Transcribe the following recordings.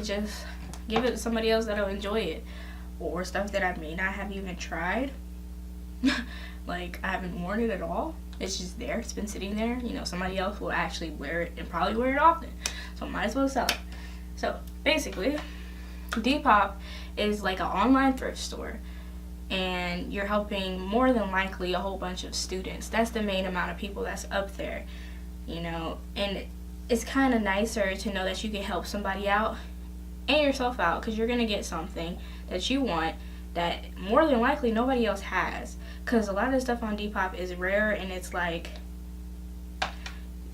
just give it to somebody else that'll enjoy it, or stuff that I may not have even tried. Like, I haven't worn it at all. It's just there. It's been sitting there. You know, somebody else will actually wear it and probably wear it often. So I might as well sell it. So basically, Depop is like an online thrift store. And you're helping more than likely a whole bunch of students. That's the main amount of people that's up there. You know, and it's kind of nicer to know that you can help somebody out and yourself out, because you're going to get something that you want that more than likely nobody else has. Because a lot of the stuff on Depop is rare, and it's like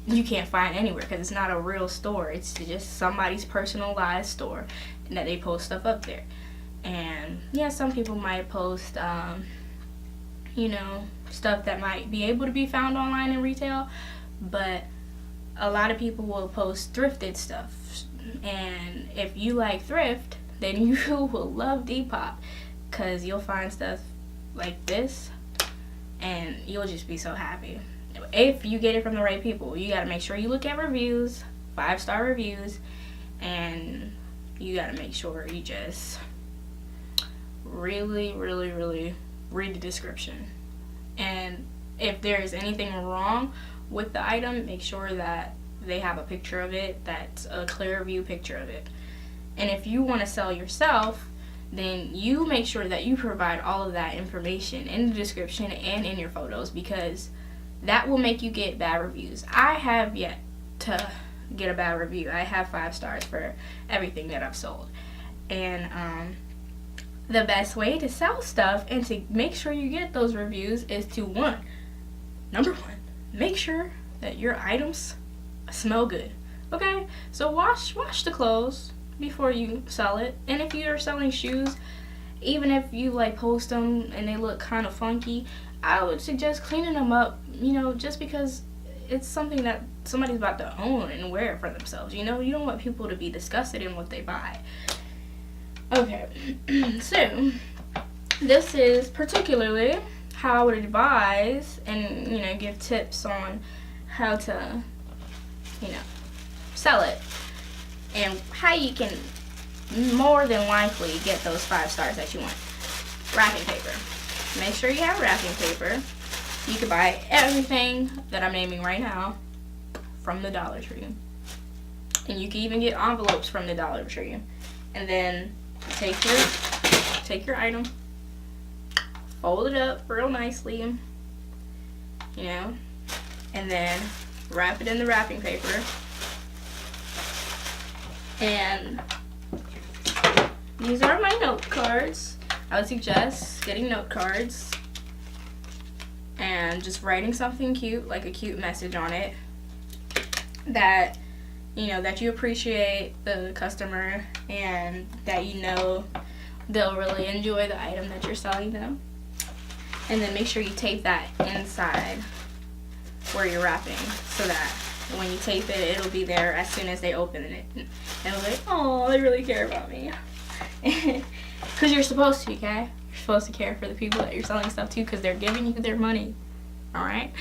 you can't find anywhere because it's not a real store. It's just somebody's personalized store, and that they post stuff up there. And yeah, some people might post you know, stuff that might be able to be found online in retail, but a lot of people will post thrifted stuff. And if you like thrift, then you will love Depop, because you'll find stuff like this and you'll just be so happy. If you get it from the right people, you gotta make sure you look at reviews, 5-star reviews, and you gotta make sure you just really read the description. And if there is anything wrong with the item, make sure that they have a picture of it, that's a clear view picture of it. And if you want to sell yourself, then you make sure that you provide all of that information in the description and in your photos, because that will make you get bad reviews. I have yet to get a bad review. I have 5 stars for everything that I've sold. And the best way to sell stuff and to make sure you get those reviews is to number one, make sure that your items smell good. Okay? So wash the clothes before you sell it. And if you are selling shoes, even if you like post them and they look kind of funky, I would suggest cleaning them up, you know, just because it's something that somebody's about to own and wear for themselves. You know, you don't want people to be disgusted in what they buy. Okay, so this is particularly how I would advise and, you know, give tips on how to, you know, sell it, and how you can more than likely get those 5 stars that you want. Wrapping paper. Make sure you have wrapping paper. You can buy everything that I'm naming right now from the Dollar Tree. And you can even get envelopes from the Dollar Tree. And then take your item, fold it up real nicely, you know, and then wrap it in the wrapping paper. And these are my note cards. I would suggest getting note cards and just writing something cute, like a cute message on it, that, you know, that you appreciate the customer and that you know they'll really enjoy the item that you're selling them. And then make sure you tape that inside where you're wrapping, so that when you tape it, it'll be there as soon as they open it. And it'll be like, oh, they really care about me. Because you're supposed to, okay? You're supposed to care for the people that you're selling stuff to, because they're giving you their money. Alright?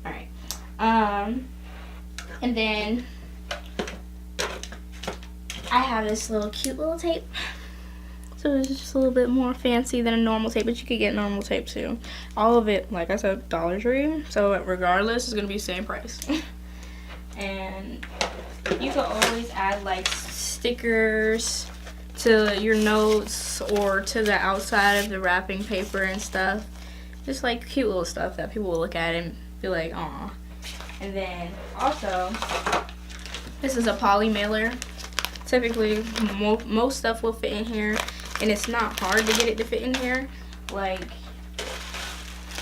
Alright. And then I have this cute little tape. So it's just a little bit more fancy than a normal tape, but you could get normal tape too. All of it, like I said, Dollar Tree. So regardless, it's going to be the same price. And you can always add like stickers to your notes or to the outside of the wrapping paper and stuff. Just like cute little stuff that people will look at and be like, aw. And then also, this is a poly mailer. Typically, most stuff will fit in here, and it's not hard to get it to fit in here. Like,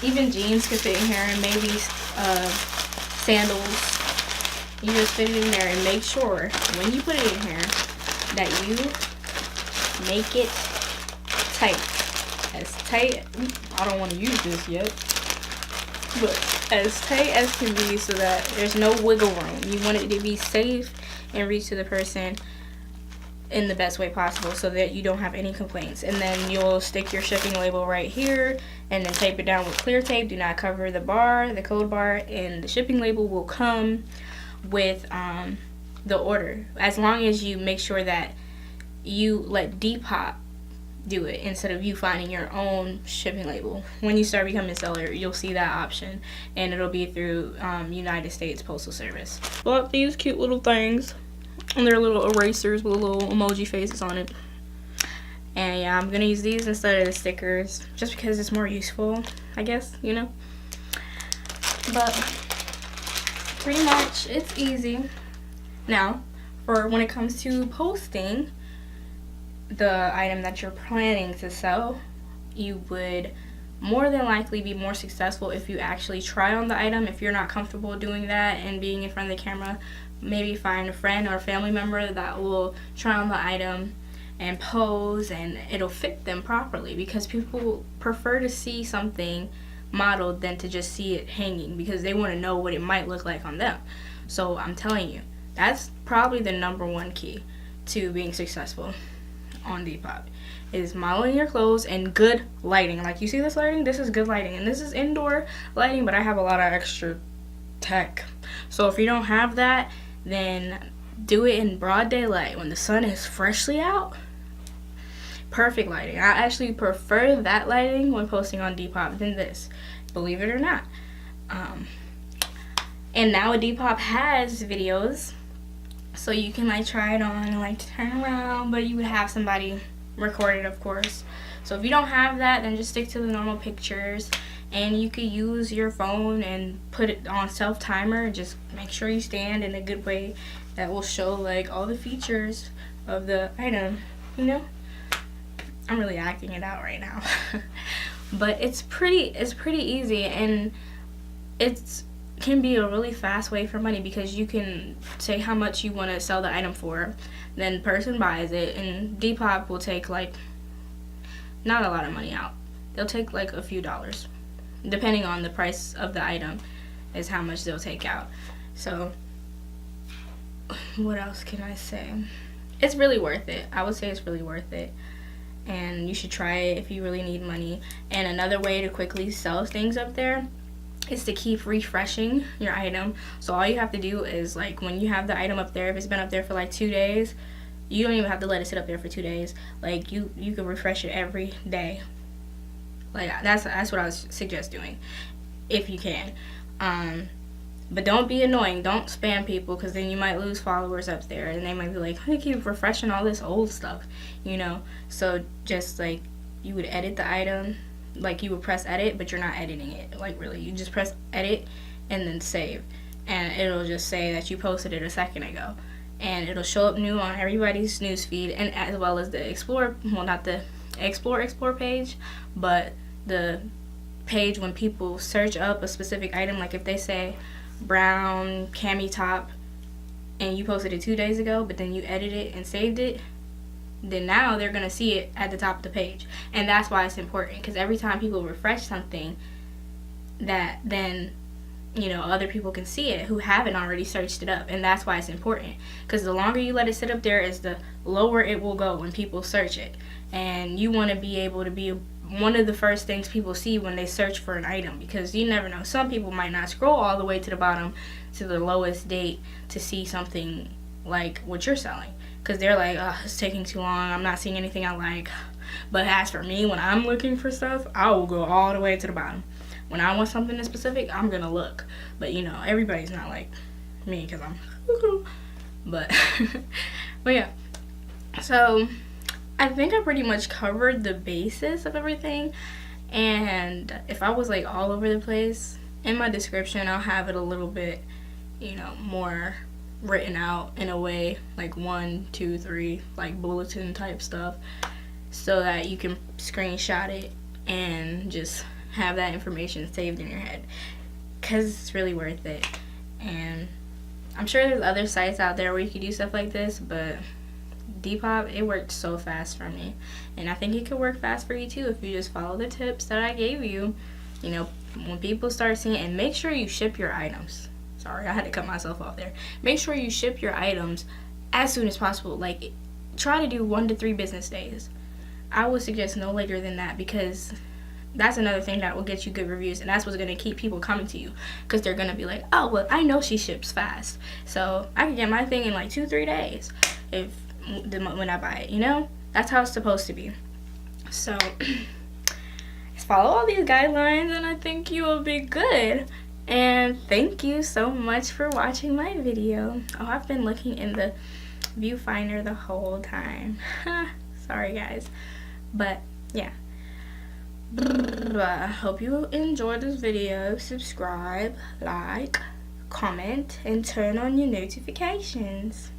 even jeans can fit in here, and maybe sandals. You just fit it in there, and make sure when you put it in here that you make it tight. As tight, I don't want to use this yet, but as tight as can be, so that there's no wiggle room. You want it to be safe and reach to the person in the best way possible, so that you don't have any complaints. And then you'll stick your shipping label right here, and then tape it down with clear tape. Do not cover the bar, the code bar, and the shipping label will come with the order, as long as you make sure that you let Depop do it instead of you finding your own shipping label. When you start becoming a seller, you'll see that option, and it'll be through United States Postal Service. Bought these cute little things, and they're little erasers with little emoji faces on it. And yeah, I'm gonna use these instead of the stickers just because it's more useful, I guess, you know. But pretty much it's easy. Now, for when it comes to posting the item that you're planning to sell, you would more than likely be more successful if you actually try on the item. If you're not comfortable doing that and being in front of the camera, maybe find a friend or a family member that will try on the item and pose, and it'll fit them properly, because people prefer to see something modeled than to just see it hanging, because they want to know what it might look like on them. So I'm telling you, that's probably the number one key to being successful on Depop, is modeling your clothes and good lighting. Like, you see this lighting? This is good lighting, and this is indoor lighting, but I have a lot of extra tech. So if you don't have that, then do it in broad daylight when the sun is freshly out. Perfect lighting. I actually prefer that lighting when posting on Depop than this, believe it or not. And now Depop has videos, so you can like try it on and like turn around, but you would have somebody record it, of course. So if you don't have that, then just stick to the normal pictures, and you could use your phone and put it on self timer. Just make sure you stand in a good way that will show like all the features of the item, you know. I'm really acting it out right now. But it's pretty easy, and it's can be a really fast way for money, because you can say how much you want to sell the item for, then the person buys it, and Depop will take like not a lot of money out. They'll take like a few dollars, depending on the price of the item is how much they'll take out. So what else can I say? It's really worth it. I would say it's really worth it, and you should try it if you really need money. And another way to quickly sell things up there is to keep refreshing your item. So all you have to do is, like, when you have the item up there, if it's been up there for like 2 days, you don't even have to let it sit up there for 2 days. Like, you can refresh it every day. Like, that's what I would suggest doing if you can. But don't be annoying. Don't spam people, because then you might lose followers up there, and they might be like, "How do you keep refreshing all this old stuff?" You know. So just like, you would edit the item, like you would press edit, but you're not editing it. Like, really, you just press edit and then save, and it'll just say that you posted it a second ago, and it'll show up new on everybody's newsfeed, and as well as the explore. Well, not the explore page, but the page when people search up a specific item. Like, if they say brown cami top and you posted it 2 days ago, but then you edited it and saved it, then now they're going to see it at the top of the page. And that's why it's important, because every time people refresh something, that then, you know, other people can see it who haven't already searched it up. And that's why it's important, because the longer you let it sit up there is the lower it will go when people search it. And you want to be able to be one of the first things people see when they search for an item, because you never know. Some people might not scroll all the way to the bottom to the lowest date to see something like what you're selling, because they're like, "Oh, it's taking too long. I'm not seeing anything I like." But as for me, when I'm looking for stuff, I will go all the way to the bottom. When I want something specific, I'm gonna look. But you know, everybody's not like me, because I'm but but yeah. So I think I pretty much covered the basis of everything, and if I was like all over the place, in my description I'll have it a little bit, you know, more written out in a way, like 1, 2, 3, like bulletin type stuff, so that you can screenshot it and just have that information saved in your head, because it's really worth it. And I'm sure there's other sites out there where you could do stuff like this, but Depop, it worked so fast for me, and I think it could work fast for you too if you just follow the tips that I gave you. You know, when people start seeing, and make sure you ship your items. Sorry, I had to cut myself off there. Make sure you ship your items as soon as possible. Like, try to do 1 to 3 business days. I would suggest no later than that, because that's another thing that will get you good reviews, and that's what's going to keep people coming to you, because they're going to be like, "Oh, well, I know she ships fast, so I can get my thing in like 2-3 days." If when I buy it, you know? That's how it's supposed to be. So just follow all these guidelines and I think you will be good. And thank you so much for watching my video. Oh, I've been looking in the viewfinder the whole time. Sorry guys, but yeah. Hope you enjoyed this video. Subscribe, like, comment, and turn on your notifications.